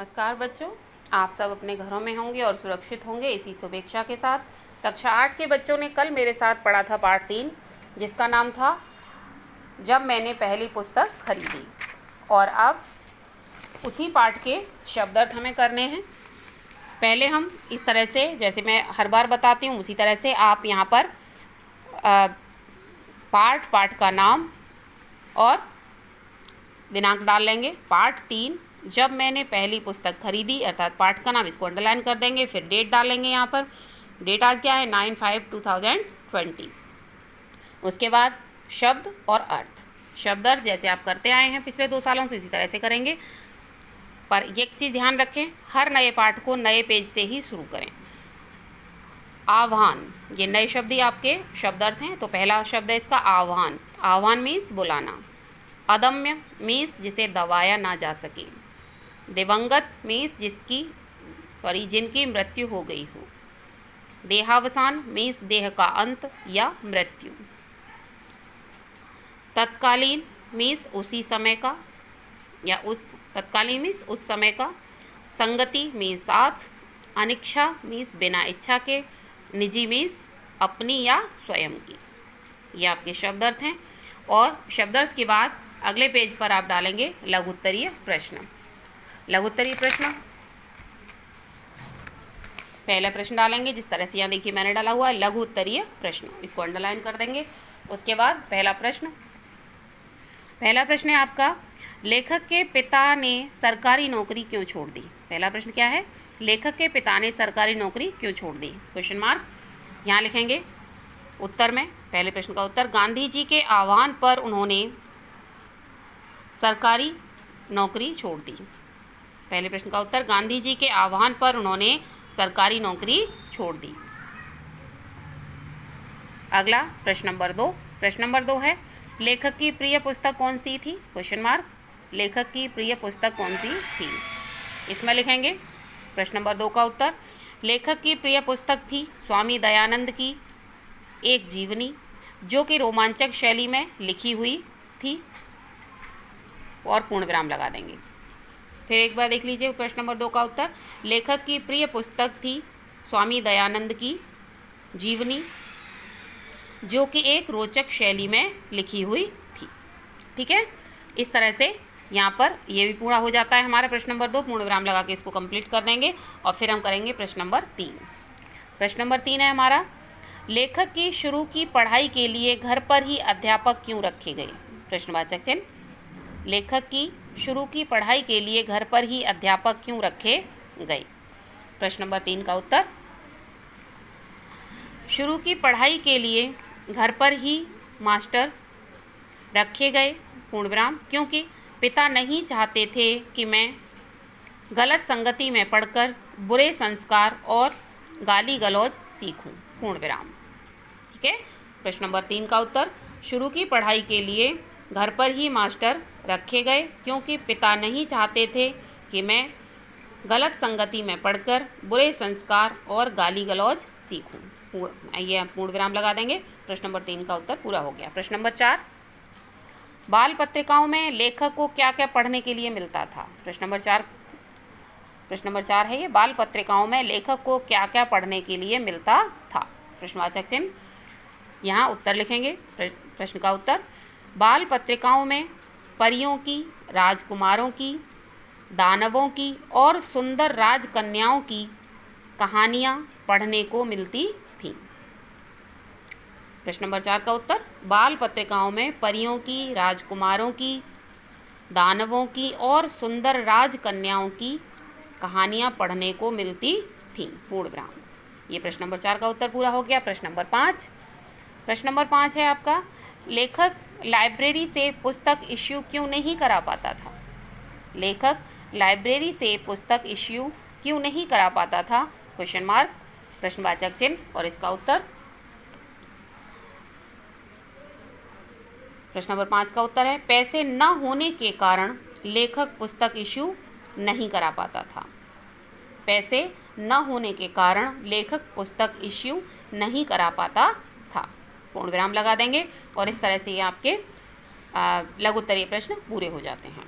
नमस्कार बच्चों, आप सब अपने घरों में होंगे और सुरक्षित होंगे इसी शुभेच्छा के साथ। कक्षा 8 के बच्चों ने कल मेरे साथ पढ़ा था पाठ 3, जिसका नाम था जब मैंने पहली पुस्तक खरीदी। और अब उसी पाठ के शब्दार्थ हमें करने हैं। पहले हम इस तरह से, जैसे मैं हर बार बताती हूँ उसी तरह से आप यहाँ पर पाठ का नाम और दिनांक डाल लेंगे। पाठ 3 जब मैंने पहली पुस्तक खरीदी, अर्थात पाठ का नाम, इसको अंडरलाइन कर देंगे। फिर डेट डालेंगे। यहाँ पर डेट आज क्या है, 9/5/2020। उसके बाद शब्द और अर्थ। शब्द अर्थ जैसे आप करते आए हैं पिछले 2 सालों से, इसी तरह से करेंगे। पर एक चीज़ ध्यान रखें, हर नए पाठ को नए पेज से ही शुरू करें। आह्वान, ये नए शब्द ही आपके शब्द अर्थ हैं। तो पहला शब्द है इसका आह्वान। आह्वान मीन्स बुलाना। अदम्य मीन्स जिसे दबाया ना जा सके। दिवंगत मीन्स जिनकी मृत्यु हो गई हो। देहावसान मीन्स देह का अंत या मृत्यु। तत्कालीन मीन्स उसी समय का या तत्कालीन मीन्स उस समय का। संगति मीन्स साथ। अनिच्छा मीन्स बिना इच्छा के। निजी मीन्स अपनी या स्वयं की। ये आपके शब्दार्थ हैं। और शब्दार्थ के बाद अगले पेज पर आप डालेंगे लघु उत्तरीय प्रश्न। लघु उत्तरीय प्रश्न, पहला प्रश्न डालेंगे जिस तरह से यहाँ देखिए मैंने डाला हुआ है, लघु उत्तरीय प्रश्न, इसको अंडरलाइन कर देंगे। उसके बाद पहला प्रश्न है आपका, लेखक के पिता ने सरकारी नौकरी क्यों छोड़ दी। पहला प्रश्न क्या है, लेखक के पिता ने सरकारी नौकरी क्यों छोड़ दी, क्वेश्चन मार्क। यहाँ लिखेंगे उत्तर में, पहले प्रश्न का उत्तर, गांधी जी के आह्वान पर उन्होंने सरकारी नौकरी छोड़ दी। पहले प्रश्न का उत्तर, गांधी जी के आह्वान पर उन्होंने सरकारी नौकरी छोड़ दी। अगला प्रश्न नंबर 2। प्रश्न नंबर 2 है, लेखक की प्रिय पुस्तक कौन सी थी, क्वेश्चन मार्क। लेखक की प्रिय पुस्तक कौन सी थी, इसमें लिखेंगे प्रश्न नंबर 2 का उत्तर, लेखक की प्रिय पुस्तक थी स्वामी दयानंद की एक जीवनी, जो कि रोमांचक शैली में लिखी हुई थी, और पूर्ण विराम लगा देंगे। फिर एक बार देख लीजिए प्रश्न नंबर 2 का उत्तर, लेखक की प्रिय पुस्तक थी स्वामी दयानंद की जीवनी, जो कि एक रोचक शैली में लिखी हुई थी। ठीक है, इस तरह से यहाँ पर ये भी पूरा हो जाता है हमारा प्रश्न नंबर 2। पूर्ण विराम लगा के इसको कंप्लीट कर देंगे और फिर हम करेंगे प्रश्न नंबर 3। प्रश्न नंबर 3 है हमारा, लेखक की शुरू की पढ़ाई के लिए घर पर ही अध्यापक क्यों रखे गए। प्रश्नवाचक चिन्ह। लेखक की शुरू की पढ़ाई के लिए घर पर ही अध्यापक क्यों रखे गए। प्रश्न नंबर 3 का उत्तर, शुरू की पढ़ाई के लिए घर पर ही मास्टर रखे गए, पूर्ण विराम, क्योंकि पिता नहीं चाहते थे कि मैं गलत संगति में पढ़कर बुरे संस्कार और गाली गलौज सीखूं, पूर्ण विराम। ठीक है, प्रश्न नंबर 3 का उत्तर, शुरू की पढ़ाई के लिए घर पर ही मास्टर रखे गए क्योंकि पिता नहीं चाहते थे कि मैं गलत संगति में पढ़कर बुरे संस्कार और गाली गलौज सीखूं। ये पूर्ण विराम लगा देंगे। प्रश्न नंबर 3 का उत्तर पूरा हो गया। प्रश्न नंबर 4, बाल पत्रिकाओं में लेखक को क्या क्या पढ़ने के लिए मिलता था। प्रश्न नंबर 4 है ये, बाल पत्रिकाओं में लेखक को क्या क्या पढ़ने के लिए मिलता था। प्रश्नवाचक चिन्ह, यहाँ उत्तर लिखेंगे। प्रश्न का उत्तर, बाल पत्रिकाओं में परियों की, राजकुमारों की, दानवों की और सुंदर राजकन्याओं की कहानियाँ पढ़ने को मिलती थीं। प्रश्न नंबर 4 का उत्तर, बाल पत्रिकाओं में परियों की, राजकुमारों की, दानवों की और सुंदर राजकन्याओं की कहानियाँ पढ़ने को मिलती थीं, पूर्ण विराम। ये प्रश्न नंबर 4 का उत्तर पूरा हो गया। प्रश्न नंबर 5 है आपका, लेखक लाइब्रेरी से पुस्तक इश्यू क्यों नहीं करा पाता था। लेखक लाइब्रेरी से पुस्तक इश्यू क्यों नहीं करा पाता था, क्वेश्चन मार्क, प्रश्नवाचक चिन्ह, और इसका उत्तर, प्रश्न नंबर 5 का उत्तर है, पैसे न होने के कारण लेखक पुस्तक इश्यू नहीं करा पाता था। पैसे न होने के कारण लेखक पुस्तक इश्यू नहीं करा पाता था, पूर्ण विराम लगा देंगे। और इस तरह से ये आपके लघु उत्तरीय प्रश्न पूरे हो जाते हैं।